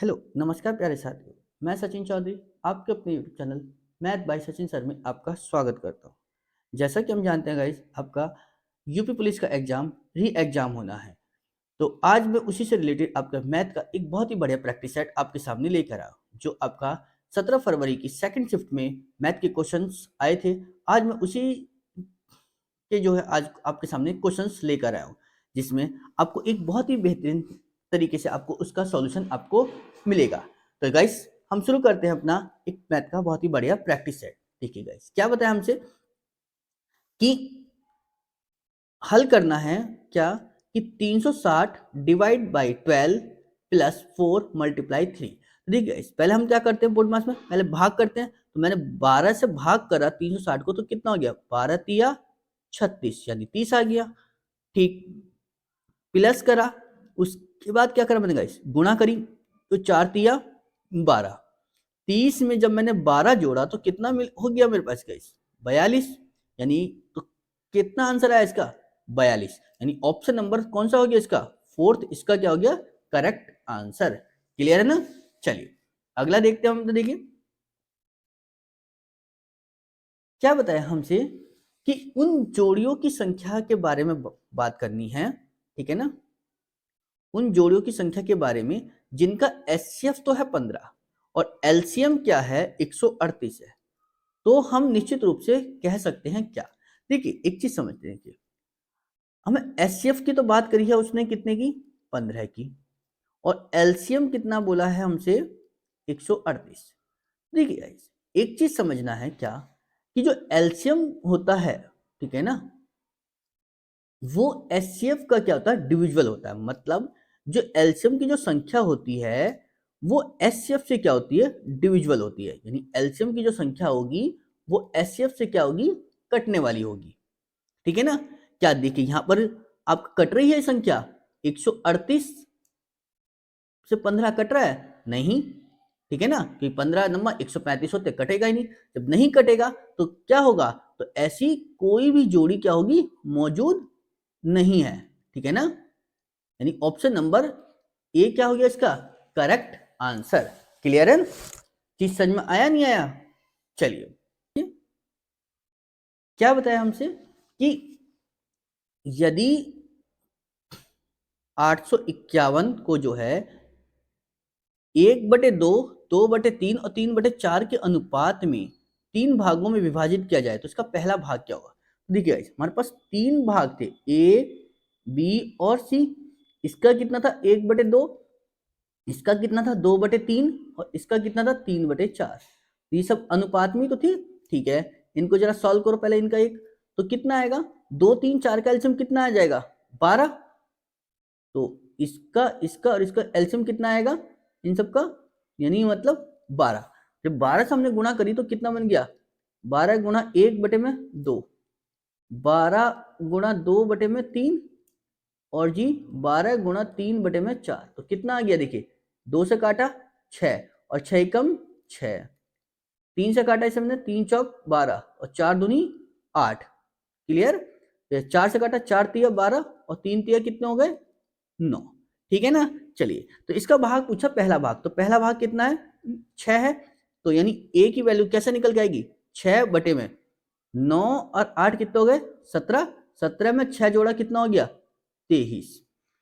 Hello, नमस्कार प्यारे साथियों। मैं सचिन चौधरी, आपके अपने YouTube channel math bye Sachin sir में आपका स्वागत करता हूँ। जैसा कि हम जानते हैं गाइस, आपका यूपी पुलिस का एग्जाम री एग्जाम होना है। तो आज मैं उसी से रिलेटेड आपका मैथ का एक बहुत ही बढ़िया प्रैक्टिस सेट आपके सामने लेकर आया हूँ, जो आपका 17 फरवरी की सेकंड शिफ्ट में मैथ के क्वेश्चंस आए थे। आज मैं उसी के जो है आज आपके सामने क्वेश्चंस लेकर आया हूँ, जिसमें आपको एक बहुत ही बेहतरीन तरीके से आपको उसका सॉल्यूशन आपको मिलेगा। तो गाइस, हम शुरू करते हैं अपना एक मैथ का बहुत ही बढ़िया प्रैक्टिस सेट। देखिए गाइस, क्या बताया हमसे कि हल करना है क्या कि 360 डिवाइड बाई 12 प्लस 4 मल्टीप्लाई 3। देखिए गाइस, पहले हम क्या करते हैं बोर्ड मास में, पहले भाग करते हैं। तो मैंने 12 से भाग करा 360 को, तो कितना हो गया, 12 तिया 36 यानी 30 आ गया। ठीक, प्लस करा, उसके बाद क्या करा मैंने गाइस, गुणा करी, तो 4 तिया 12। 30 में जब मैंने 12 जोड़ा तो कितना मिल हो गया मेरे पास गाइस, 42। यानी तो कितना आंसर आया इसका, 42। यानी ऑप्शन नंबर कौन सा हो गया इसका, फोर्थ, इसका क्या हो गया, करेक्ट आंसर। क्लियर है ना। चलिए अगला देखते हैं हम। तो देखिए क्या बताया हमसे कि उन जोड़ियों की संख्या के बारे में बात करनी है, ठीक है ना। उन जोड़ियों की संख्या के बारे में जिनका एचसीएफ तो है 15 और एलसीएम क्या है 138 है। तो हम निश्चित रूप से कह सकते हैं क्या, देखिए एक चीज समझते हैं कि हमें एचसीएफ की तो बात करी है उसने कितने की, 15 की, और एलसीएम कितना बोला है हमसे, 138। देखिए गाइस, एक चीज समझना है क्या कि जो एलसीएम होता है, ठीक है ना, वो एचसीएफ का क्या होता है, डिविजिबल होता है। मतलब जो एलसीएम की जो संख्या होती है वो एचसीएफ से क्या होती है, डिविजिबल होती है। यानी एलसीएम की जो संख्या होगी वो एचसीएफ से क्या होगी, कटने वाली होगी। ठीक है ना। क्या देखिए यहां पर आप कट रही है संख्या, 138 से 15 कट रहा है, नहीं, ठीक है ना, कि 15 नंबर 135 होते, कटेगा ही नहीं। जब नहीं कटेगा तो क्या होगा, तो ऐसी कोई भी जोड़ी क्या होगी, मौजूद नहीं है। ठीक है ना। यानी ऑप्शन नंबर ए क्या हो गया इसका, करेक्ट आंसर। क्लियर है, चीज समझ में आया नहीं आया। चलिए क्या बताया हमसे कि यदि 851 को जो है 1/2, 2/3 और 3/4 के अनुपात में 3 भागों में विभाजित किया जाए तो इसका पहला भाग क्या होगा। देखिए हमारे पास 3 भाग थे, ए बी और सी। इसका कितना था, 1/2, इसका कितना था, 2/3, और इसका कितना था, 3/4। ये सब अनुपात में तो थी। ठीक है, इनको जरा सॉल्व करो पहले इनका एक, तो कितना आएगा, 2 3 4 का एलसीएम कितना आ जाएगा, 12। तो इसका इसका और इसका एलसीएम कितना आएगा इन सबका, यानी मतलब 12। जब 12 से हमने गुणा करी तो कितना बन गया, 12 गुणा 1/2, 12 गुणा 2/3, और जी 12 गुणा 3/4। तो कितना आ गया, देखिए 2 से काटा 6, और 6 कम 6, 3 से काटा इसे हमने, 3 चौक 12 और 4 दूनी 8। क्लियर। 4 से काटा, 4 तिया 12 और 3 तिया कितने हो गए, 9। ठीक है ना। चलिए तो इसका भाग पूछा, पहला भाग, तो पहला भाग कितना है, 6 है। तो यानी ए की वैल्यू कैसे निकल के आएगी, 6 बटे में 9 और 8 कितने हो गए, 17। 17 में 6 जोड़ा कितना हो गया, 23।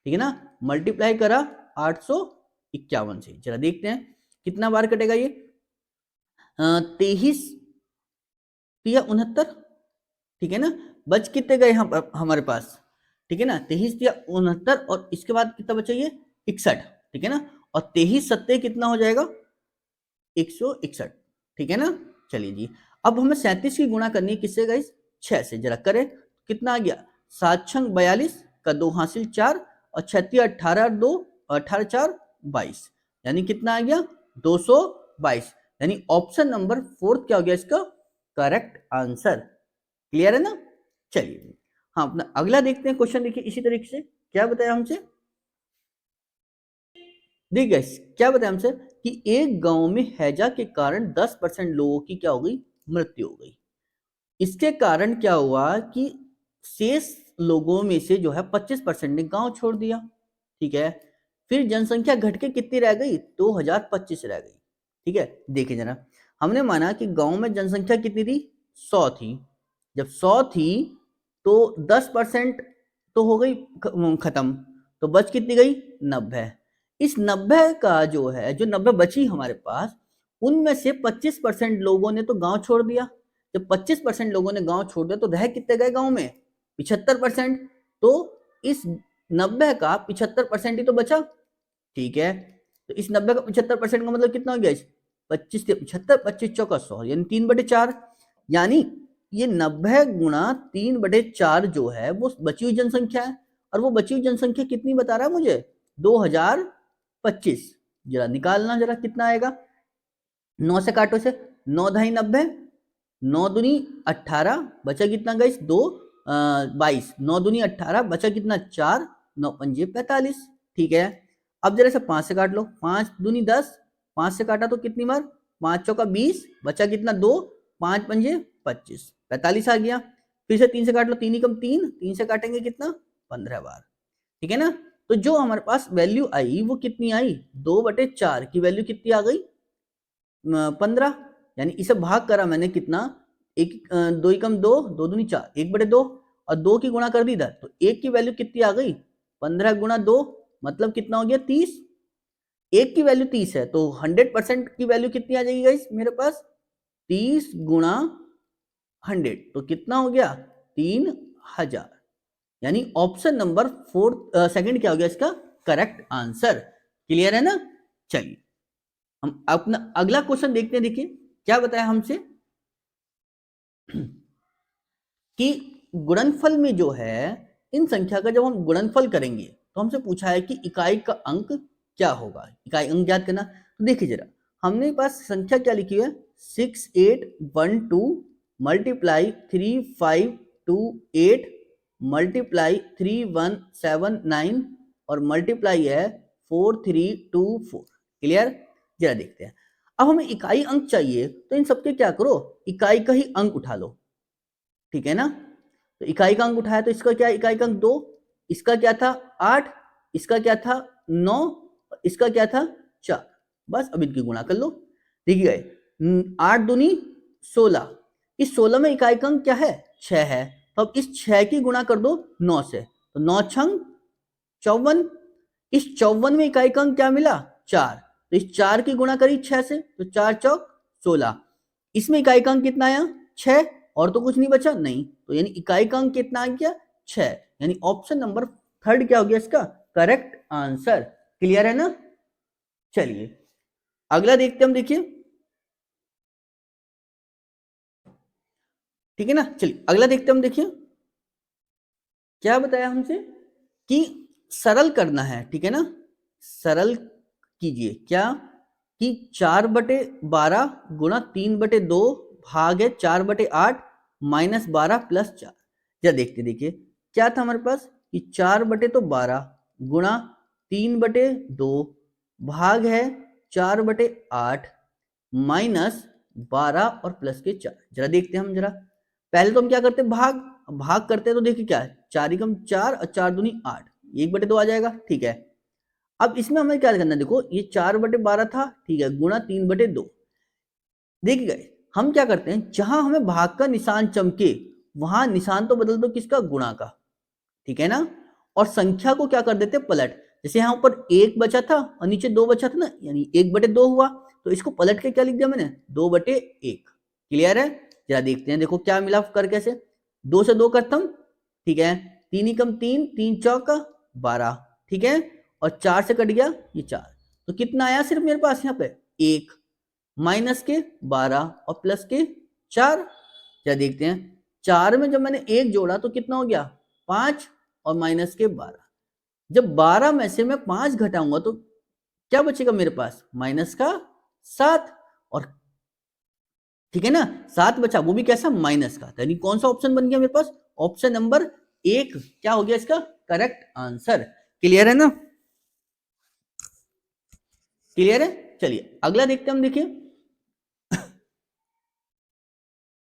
ठीक है ना। मल्टीप्लाई करा 851 से, जरा देखते हैं कितना बार कटेगा ये, 23 तिया 69। ठीक है ना। बच कितने गए यहाँ पर हमारे पास, ठीक है ना, 23 तिया 69, और इसके बाद कितना बचा ये, 61। ठीक है ना। और 23 सत्ते कितना हो जाएगा, 161। ठीक है ना। चलिए जी, अब हमें 37 की गुणा करनी है किससे गाइस, 6 से। जरा करें, कितना आ गया, 7 छंग 42 का 2 हासिल 4, और 36 18 2, 18 4 22, यानी कितना आ गया, 222। यानी ऑप्शन नंबर फोर्थ क्या हो गया इसका, करेक्ट आंसर। क्लियर है ना। चलिए हाँ, अपना अगला देखते हैं क्वेश्चन। देखिए इसी तरीके से क्या बताया हमसे, देखिए गाइस क्या बताया हमसे कि एक गांव में हैजा के कारण 10% लोगों की क्या हो गई, मृत्यु हो गई। इसके कारण क्या हुआ कि शेष लोगों में से जो है 25% ने गांव छोड़ दिया। ठीक है। फिर जनसंख्या घट के कितनी रह गई, 2025 रह गई। ठीक है, देखिए जरा, हमने माना कि गांव में जनसंख्या कितनी थी, 100 थी। जब 100 थी तो 10% तो हो गई खत्म, तो बच कितनी गई, 90। इस 90 का जो है, जो 90 बची हमारे पास, उनमें से 25% लोगों ने तो गांव छोड़ दिया। जब 25% लोगों ने गांव छोड़ दिया तो रह कितने गए गांव में, 75%। तो इस 90 का 75% ही तो बचा। ठीक है, तो इस 90 का 75% का मतलब कितना हो गया, 25 से 75, 25 चौका 100, यानी 3/4। यानी ये 90 गुणा 3/4 जो है वो बची हुई जनसंख्या है। और वो बची हुई जनसंख्या कितनी बता रहा है मुझे, 2025। जरा निकालना, जरा कितना आएगा, 9 से काटो से, 9 ढाई 90, 9 दूनी 18, बचा कितना गई, 2 22, 9 दूनी 18, बचा कितना 4, 9 पंजे 45। ठीक है, अब जरा से 5 से काट लो, 5 दूनी 10, 5 से काटा तो कितनी बार, 5 चौका 20, बचा कितना 2, 5 पंजे 25, 45 आ गया। फिर से 3 से काट लो, 3 ही कम 3, 3 से काटेंगे कितना, 15 बार। ठीक है ना, तो जो हमारे पास वैल्यू आई वो कितनी आई, 2/4 की वैल्यू कितनी आ गई, 15। यानी इसे भाग करा मैंने कितना, एक 2 ही कम 2, 2 दूनी 4, 1/2, और 2 की गुणा कर दी इधर, तो 1 की वैल्यू कितनी आ गई, 15 गुणा 2, मतलब कितना हो गया 30। 1 की वैल्यू 30 है तो 100% की वैल्यू कितनी आ जाएगी गाइस मेरे पास, 30 गुणा 100, तो कितना हो गया, 3000। यानी ऑप्शन नंबर 4 सेकंड क्या हो गया इसका करेक्ट आंसर। क्लियर है ना। चलिए हम अपना अगला क्वेश्चन देखते हैं। देखिए क्या बताया हमसे कि गुणनफल में जो है इन संख्या का जब हम गुणनफल करेंगे तो हमसे पूछा है कि इकाई का अंक क्या होगा, इकाई अंक ज्ञात करना। तो देखिए जरा, हमने पास संख्या क्या लिखी है, 6812 मल्टीप्लाई 3528 मल्टीप्लाई 3179 और मल्टीप्लाई है 4324। क्लियर। जरा देखते हैं, अब हमें इकाई अंक चाहिए तो इन सबके क्या करो, इकाई का ही अंक उठा लो। ठीक है ना, तो इकाई का अंक उठाया तो इसका क्या, इकाई का अंक 2, इसका क्या था 8, इसका क्या था 9, इसका क्या था 4। बस अब इनकी गुणा कर लो। देखिए 8 दूनी 16, इस 16 में इकाई का अंक क्या है 6 है, तो अब इस 6 की गुणा कर दो 9 से, तो 9 छंग 54। इस 54 में इकाई का अंक क्या मिला 4, तो इस 4 की गुणा करी 6 से, तो 4 चौक 16। इसमें इकाई का अंक कितना आया 6, और तो कुछ नहीं बचा नहीं, तो यानी इकाई का अंक कितना आ गया 6। यानी ऑप्शन नंबर 3 क्या हो गया इसका करेक्ट आंसर। क्लियर है ना। चलिए अगला देखते हम, देखिए ठीक है ना। चलिए अगला देखते हम, देखिए क्या बताया हमसे कि सरल करना है। ठीक है ना, सरल कीजिए क्या कि 4/12 गुणा 3/2 भाग है 4/8 -12 + 4। जरा देखते देखिए क्या था हमारे पास कि 4/12 गुणा 3/2 भाग है 4/8 -12 और प्लस के 4। जरा देखते हैं हम, जरा पहले तो हम क्या करते हैं, भाग करते हैं, तो देखिए क्या है 4 एकम 4 और 4 दूनी 8, 1/2 आ जाएगा। ठीक है, अब इसमें हमें क्या करना है, देखो ये 4/12 था, ठीक है, गुणा 3/2। देखिए हम क्या करते हैं, जहां हमें भाग का निशान चमके वहां निशान तो बदल दो किसका, गुणा का। ठीक है ना, और संख्या को क्या कर देते पलट, जैसे यहाँ ऊपर 1 बचा था और नीचे 2 बचा था ना, यानी 1/2 हुआ, तो इसको पलट के क्या लिख दिया मैंने 2/1। क्लियर है। जरा देखते हैं, देखो क्या मिला कर कैसे, 2 से 2 खत्म, ठीक है, 3 ही कम 3, 3 चौका 12, ठीक है, और 4 से कट गया ये 4, तो कितना आया सिर्फ मेरे पास यहाँ पे 1, माइनस के 12 और प्लस के 4। क्या देखते हैं, 4 में जब मैंने 1 जोड़ा तो कितना हो गया 5 और माइनस के 12। जब 12 में से मैं 5 घटाऊंगा तो क्या बचेगा मेरे पास, माइनस का 7। और ठीक है ना, 7 बचा, वो भी कैसा, माइनस का। यानी कौन सा ऑप्शन बन गया मेरे पास, ऑप्शन नंबर 1 क्या हो गया इसका करेक्ट आंसर। क्लियर है ना, क्लियर है। चलिए अगला देखते हैं हम, देखिए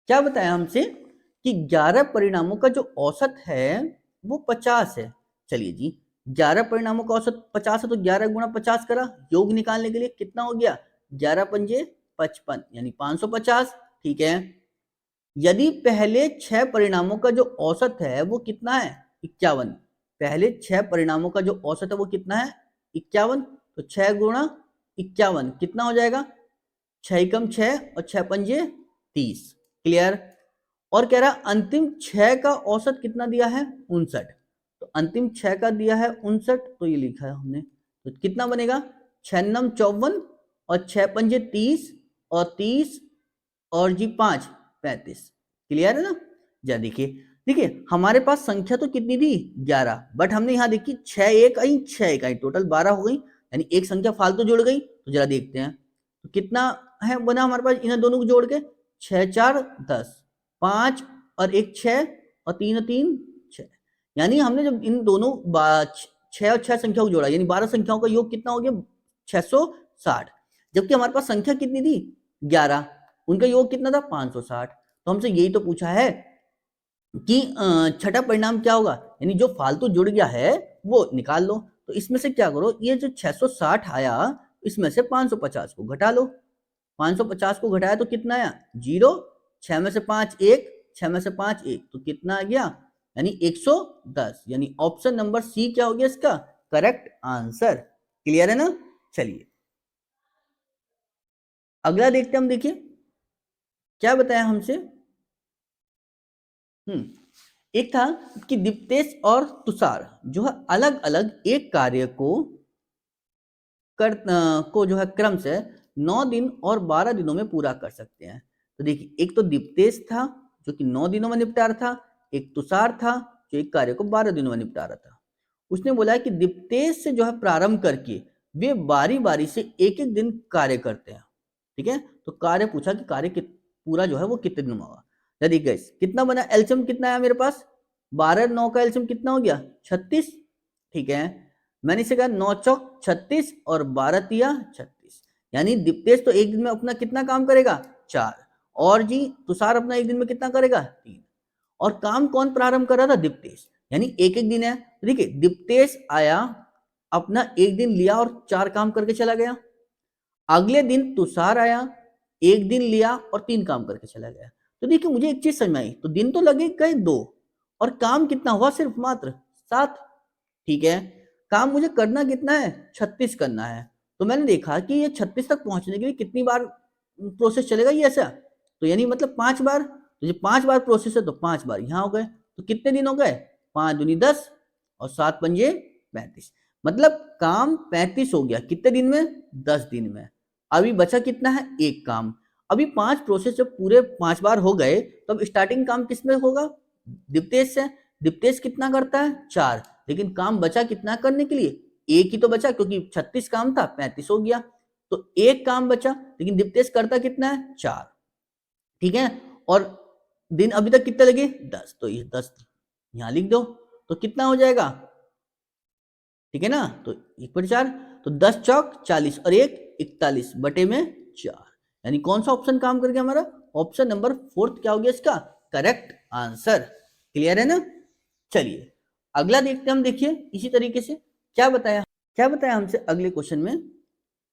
क्या बताया हमसे कि 11 परिणामों का जो औसत है वो 50 है। चलिए जी 11 परिणामों का औसत 50 है तो 11 गुणा 50 करा, योग निकालने के लिए कितना हो गया, 11 पंजे 55 यानी 550। ठीक है, यदि पहले 6 परिणामों का जो औसत है वो कितना है, 51, पहले 6 परिणामों का जो औसत है वो कितना है, 51, तो 6 गुणा 51 कितना हो जाएगा, 6 एकम 6 और 6 पंजे 30। क्लियर। और कह रहा अंतिम 6 का औसत कितना दिया है, 59, तो अंतिम 6 का दिया है 59, तो ये लिखा है हमने, तो कितना बनेगा, 6 नम 54 और 6 पंजे 30 और 30 और जी 5 35। क्लियर है ना। जा देखिए, देखिए हमारे पास संख्या तो कितनी थी 11, बट हमने यहाँ देखी 6 एक आई 6 एक आई, टोटल 12 हो गई, यानी एक संख्या फालतू जुड़ गई। तो जरा देखते हैं तो कितना है बना हमारे पास इन दोनों को जोड़ के, 6 4 10, 5 और 1 6 और 3 और 3 6, यानी हमने जब इन दोनों 6 और 6 संख्या को जोड़ा यानी 12 संख्याओं का योग कितना हो गया 660, जबकि हमारे पास संख्या कितनी थी 11, उनका योग कितना था 560। तो हमसे यही तो पूछा है कि छठा परिणाम क्या होगा, यानी जो फालतू जुड़ गया है वो निकाल लो। तो इसमें से क्या करो, ये जो 660 आया इसमें से 550 को घटा लो, 550 को घटाया तो कितना आया 0, 6 में से 5 1, 6 में से 5 1, तो कितना आ गया यानी 110, यानी ऑप्शन नंबर सी क्या हो गया इसका करेक्ट आंसर। क्लियर है ना। चलिए अगला देखते हम, देखिए क्या बताया हमसे। एक था कि दीप्तेश और तुषार जो है अलग अलग एक कार्य को जो है क्रम से 9 दिन और 12 दिनों में पूरा कर सकते हैं। तो देखिए एक तो दीप्तेश था जो कि 9 दिनों में निपटा रहा था, एक तुषार था जो एक कार्य को 12 दिनों में निपटा रहा था। उसने बोला है कि दीप्तेश से जो है प्रारंभ करके वे बारी बारी से एक एक दिन कार्य करते हैं। ठीक है, तो कार्य पूछा कि कार्य पूरा जो है वो कितने दिन में होगा। यदि गैस कितना बना, एल्सियम कितना है मेरे पास 12 9 का एल्सियम कितना हो गया 36। ठीक है, मैंने इसे कहा 9 चौक 36 और 12 तिया 36, यानी दीप्तेश तो एक दिन में अपना कितना काम करेगा 4, और जी तुषार अपना एक दिन में कितना करेगा 3, और काम कौन प्रारंभ कर रहा था दीप्तेश, यानी एक एक दिन है। देखिए दीप्तेश आया अपना एक दिन लिया और 4 काम करके चला गया, अगले दिन तुषार आया एक दिन लिया और 3 काम करके चला गया। तो देखिए मुझे एक चीज समझ में आई, तो दिन तो लगे गए 2 और काम कितना हुआ सिर्फ मात्र 7। ठीक है, काम मुझे करना कितना है 36 करना है, तो मैंने देखा कि ये 36 तक पहुंचने के लिए कितनी बार प्रोसेस चलेगा ये ऐसा, तो यानी मतलब 5 बार, तो ये 5 बार प्रोसेस है तो 5 बार यहाँ हो गए, तो कितने दिन हो गए 5 दूनी 10 और 7 पंजे 35, मतलब काम 35 हो गया कितने दिन में 10 दिन में। अभी बचा कितना है एक काम, अभी 5 प्रोसेस जब पूरे 5 बार हो गए तो अब स्टार्टिंग काम किसमें होगा दीप्तेश से, दीप्तेश कितना करता है 4, लेकिन काम बचा कितना करने के लिए एक ही तो बचा, क्योंकि 36 काम था 35 हो गया, तो एक काम बचा, लेकिन दीप्तेश करता कितना है 4। ठीक है, और दिन अभी तक कितने लगे 10, तो ये 10 यहां लिख दो तो कितना हो जाएगा, ठीक है ना, तो 1/4, तो 10 चौक 40 और 1 41 बटे में 4, यानी कौन सा ऑप्शन काम कर गया हमारा, ऑप्शन नंबर 4 क्या हो गया इसका करेक्ट आंसर। क्लियर है ना। चलिए अगला देखते हम, देखिए इसी तरीके से क्या बताया हमसे अगले क्वेश्चन में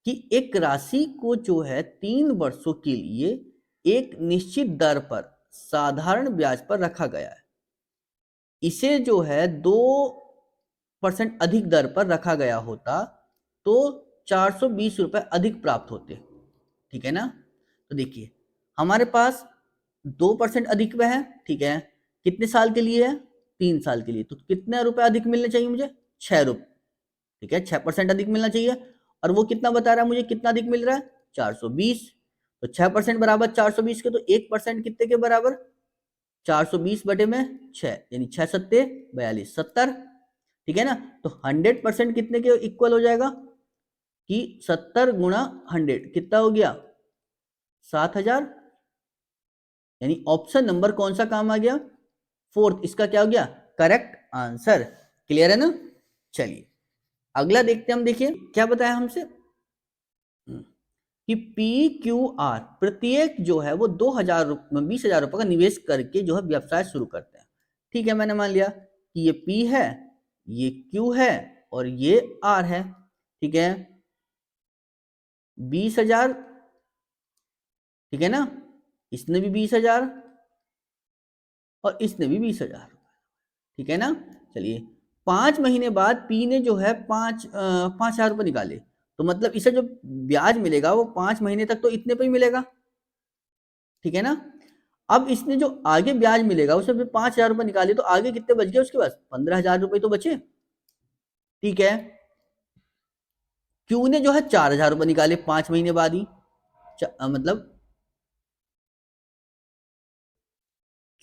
कि एक राशि को जो है 3 वर्षों के लिए एक निश्चित दर पर साधारण ब्याज पर रखा गया है, इसे जो है 2% अधिक दर पर रखा गया होता तो 420 रुपए अधिक प्राप्त होते। ठीक है ना, तो देखिए हमारे पास 2% अधिक में है, ठीक है, कितने साल के लिए है 3 साल के लिए, तो कितने रुपए अधिक मिलने चाहिए मुझे 6 रुपए। ठीक है, 6% अधिक मिलना चाहिए, और वो कितना बता रहा है मुझे कितना अधिक मिल रहा है 420, तो 6% बराबर 420 के, तो 1% कितने के बराबर 420 बटे में 6, यानी 6 सत्ते 42 70। ठीक है ना, तो 100% कितने के इक्वल हो जाएगा कि 70 गुणा 100 कितना हो गया 7000, यानी ऑप्शन नंबर कौन सा काम आ गया 4th, इसका क्या हो गया करेक्ट आंसर। क्लियर है ना। चलिए अगला देखते हैं हम, देखिए क्या बताया हमसे कि PQR प्रत्येक जो है वो 20,000 रुपए का निवेश करके जो है व्यवसाय शुरू करते हैं। ठीक है, मैंने मान लिया कि ये P है ये Q है और ये R है, ठीक है, 20,000, ठीक है ना, इसने भी 20,000 और इसने भी 20,000, ठीक है ना। चलिए 5 महीने बाद पी ने जो है 5,000 रुपये निकाले, तो मतलब इसे जो ब्याज मिलेगा वो 5 महीने तक तो इतने पे ही मिलेगा, ठीक है ना। अब इसने जो आगे ब्याज मिलेगा उसे 5,000 रुपये निकाले, तो आगे कितने बच गए उसके पास, 15,000 रुपये तो बचे, ठीक है। क्यू ने जो है 4,000 रुपये निकाले 5 महीने बाद ही, मतलब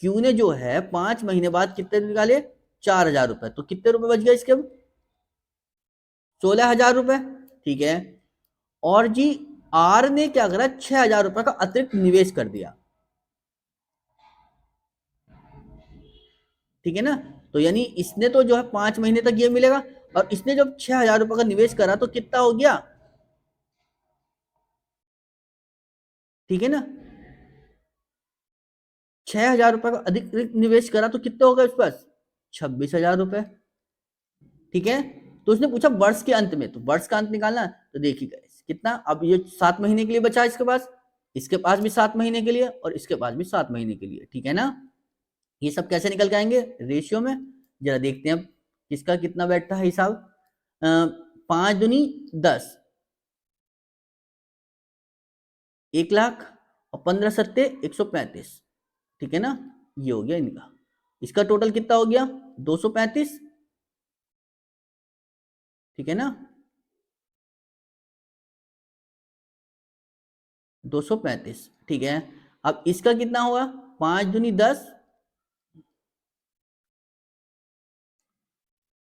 क्यू ने जो है 5 महीने बाद कितने निकाले, 4,000 रुपये, तो कितने रुपए बच गए इसके, अब 16,000 रुपये, ठीक है। और जी आर ने क्या करा, 6,000 रुपये का अतिरिक्त निवेश कर दिया, ठीक है ना। तो यानी इसने तो जो है 5 महीने तक ये मिलेगा, और इसने जब 6,000 रुपये का निवेश करा तो कितना हो गया, ठीक है ना, 6,000 रुपये का अधिक निवेश करा तो कितना होगा इस पास, 26,000 रुपये, ठीक है। तो उसने पूछा वर्ष के अंत में, तो वर्ष का अंत निकालना, तो देखिए कितना, अब ये 7 महीने के लिए बचा इसके पास, इसके पास भी 7 महीने के लिए, और इसके पास भी 7 महीने के लिए, ठीक है ना। ये सब कैसे निकल के आएंगे रेशियो में, जरा देखते हैं अब किसका कितना बैठता है हिसाब। 5 दूनी 10, 1,00,000 और 15 सत्ते 135, ठीक है ना, ये हो गया इनका। इसका टोटल कितना हो गया, 235, ठीक है ना, 235, ठीक है। अब इसका कितना होगा, 5 दूनी 10,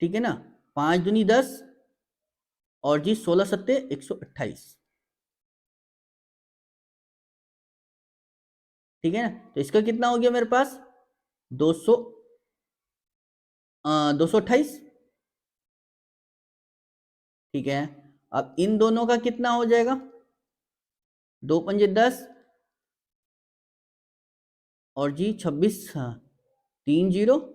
ठीक है ना, 5 दूनी 10 और जी 16 सत्ते 128, ठीक है ना। तो इसका कितना हो गया मेरे पास, 200 228, ठीक है। अब इन दोनों का कितना हो जाएगा, 2 पंजे 10 और जी 26, 3 जीरो,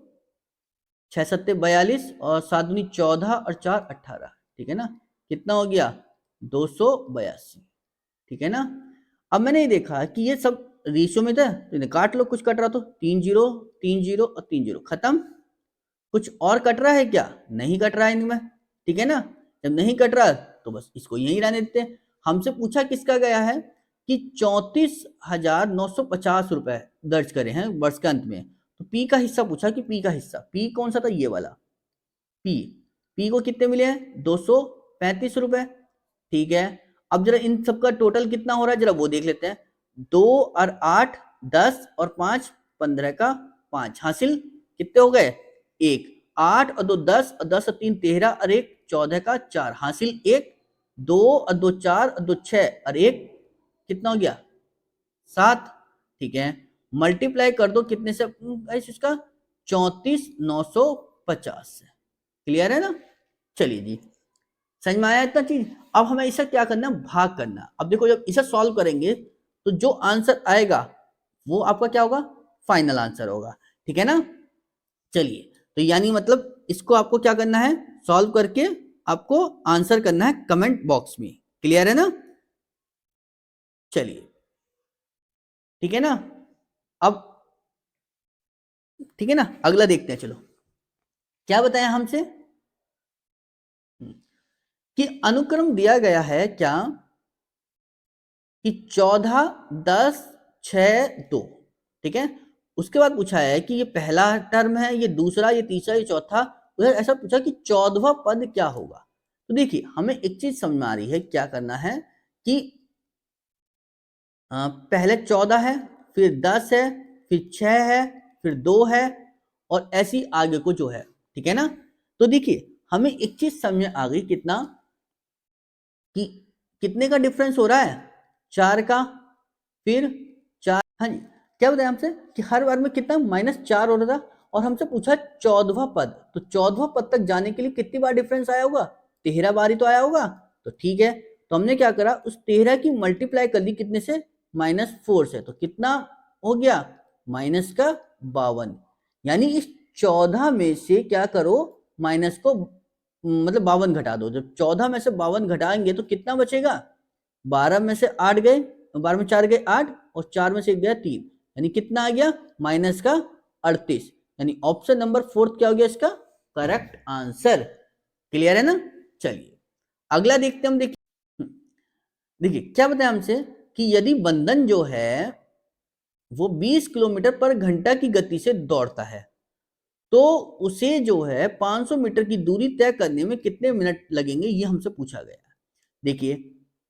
6 सत्ते 42 और 7 दूनी 14 और 4 18, ठीक है ना, कितना हो गया, 282, ठीक है ना। अब मैंने ये देखा कि ये सब रेशियो में था, तो काट लो, कुछ कट रहा तो 3 जीरो 3 जीरो और 3 जीरो, खत्म। कुछ और कट रहा है क्या, नहीं कट रहा है इनमें, ठीक है ना। जब नहीं कट रहा तो बस इसको यहीं रहने देते हैं। हमसे पूछा किसका गया है कि 34,950 रुपए दर्ज करे हैं वर्ष के अंत में, तो पी का हिस्सा पूछा कि पी का हिस्सा, पी कौन सा था, ये वाला पी, पी को कितने मिले हैं 235 रुपए, ठीक है। अब जरा इन सबका टोटल कितना हो रहा है जरा वो देख लेते हैं, 2 और 8 10 और 5 15 का 5 हासिल, कितने हो गए, 1, 8 और 2 10 और 10 और 3 13 और 1 14 का 4 हासिल 1, 2 और 2 4 और 2 6 और 1 कितना हो गया 7, ठीक है। मल्टीप्लाई कर दो कितने से इसका, 34,950 से, क्लियर है ना। चलिए जी समझ में आया इतना चीज। अब हमें इसे क्या करना है, भाग करना। अब देखो जब इसे सॉल्व करेंगे तो जो आंसर आएगा वो आपका क्या होगा, फाइनल आंसर होगा, ठीक है ना। चलिए तो यानी मतलब इसको आपको क्या करना है, सॉल्व करके आपको आंसर करना है कमेंट बॉक्स में, क्लियर है ना। चलिए ठीक है ना। अब ठीक है ना, अगला देखते हैं। चलो क्या बताया हमसे कि अनुक्रम दिया गया है क्या, कि 14 10 6 2, ठीक है। उसके बाद पूछा है कि ये पहला टर्म है, ये दूसरा, ये तीसरा, ये चौथा, उधर ऐसा पूछा कि 14वां पद क्या होगा। तो देखिए हमें एक चीज समझ में आ रही है, क्या करना है कि पहले 14 है, फिर 10 है, फिर 6 है, फिर 2 है, और ऐसी आगे को जो है, ठीक है ना। तो देखिए हमें एक चीज समझ में आ गई, कितना कि कितने का डिफरेंस हो रहा है, 4 का, फिर 4, हाँ जी, क्या बताया हमसे कि हर बार में कितना -4 हो रहा था, और हमसे पूछा 14वां पद, तो 14वां पद तक जाने के लिए कितनी बार डिफरेंस आया होगा, 13 बार ही तो आया होगा। तो ठीक है, तो हमने क्या करा, उस 13 की मल्टीप्लाई कर दी कितने से, -4 से, तो कितना हो गया, -52। यानी इस 14 में से क्या करो, माइनस को मतलब 52 घटा दो, जब 14 में से 52 घटाएंगे तो कितना बचेगा, 12 में से 8 गए, 12 में 4 गए 8 और 4 में से 1 गया 3, यानी कितना आ गया माइनस का 38, यानी ऑप्शन नंबर 4 क्या हो गया इसका करेक्ट आंसर। क्लियर है ना। चलिए अगला देखते हम। देखिए क्या बताया हमसे कि यदि बंधन जो है वो 20 किलोमीटर पर घंटा की गति से दौड़ता है तो उसे जो है 500 मीटर की दूरी तय करने में कितने मिनट लगेंगे, ये हमसे पूछा गया है। देखिए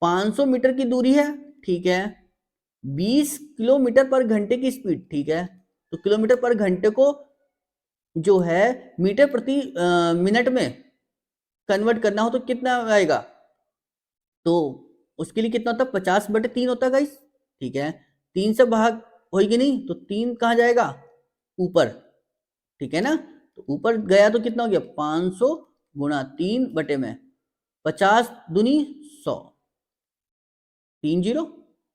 500 मीटर की दूरी है, ठीक है, 20 किलोमीटर पर घंटे की स्पीड, ठीक है, तो किलोमीटर पर घंटे को जो है मीटर प्रति मिनट में कन्वर्ट करना हो तो कितना आएगा, तो उसके लिए कितना होता है 50/3 होता है गाइस, ठीक है, 3 से भाग होगी नहीं तो 3 कहाँ जाएगा ऊपर, ठीक है ना, तो ऊपर गया तो कितना हो गया 500 गुणा 3 बटे में 50 दूनी 100, 3 जीरो,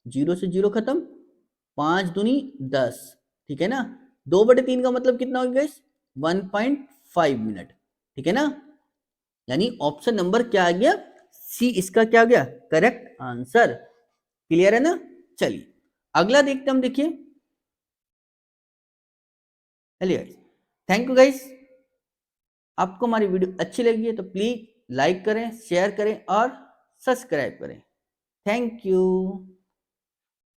जीरो से जीरो खत्म, 5 दूनी 10, ठीक है ना, 2/3 का मतलब कितना हो गया 1.5 मिनट, ठीक है ना, यानी ऑप्शन नंबर क्या आ गया सी इसका क्या आ गया करेक्ट आंसर। क्लियर है ना। चलिए अगला देखते हम, देखिए, चलिए थैंक यू गाइस, आपको हमारी वीडियो अच्छी लगी है तो प्लीज लाइक करें, शेयर करें और सब्सक्राइब करें। Thank you.